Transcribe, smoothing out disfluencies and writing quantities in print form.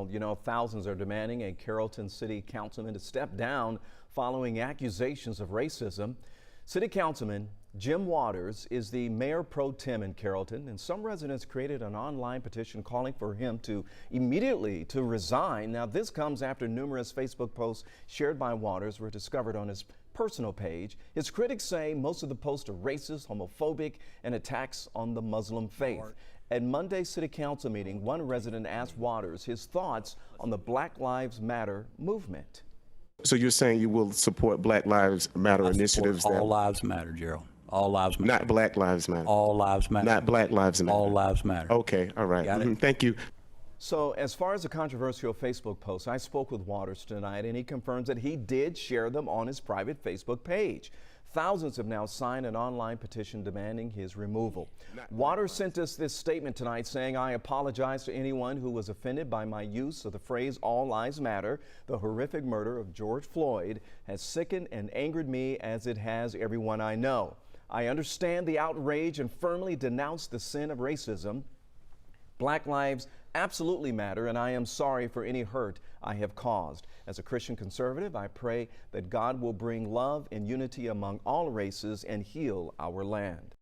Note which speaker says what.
Speaker 1: Well, you know, thousands are demanding a Carrollton City Councilman to step down following accusations of racism. City Councilman Jim Waters is the Mayor Pro-Tem in Carrollton, and some residents created an online petition calling for him to immediately resign. Now, this comes after numerous Facebook posts shared by Waters were discovered on his personal page. His critics say most of the posts are racist, homophobic, and attacks on the Muslim faith. At Monday's City Council meeting, one resident asked Waters his thoughts on the Black Lives Matter movement.
Speaker 2: So you're saying you will support Black Lives Matter initiatives?
Speaker 3: All lives matter, Gerald. All lives matter.
Speaker 2: Not Black Lives Matter.
Speaker 3: All lives matter.
Speaker 2: Not Black Lives Matter.
Speaker 3: All lives matter.
Speaker 2: Okay, all right.
Speaker 3: Got it?
Speaker 2: Thank you.
Speaker 1: So as far as the controversial Facebook posts, I spoke with Waters tonight, and he confirms that he did share them on his private Facebook page. Thousands have now signed an online petition demanding his removal. Waters sent us this statement tonight saying, "I apologize to anyone who was offended by my use of the phrase all lives matter. The horrific murder of George Floyd has sickened and angered me as it has everyone I know. I understand the outrage and firmly denounce the sin of racism. Black lives absolutely matter, and I am sorry for any hurt I have caused. As a Christian conservative, I pray that God will bring love and unity among all races and heal our land."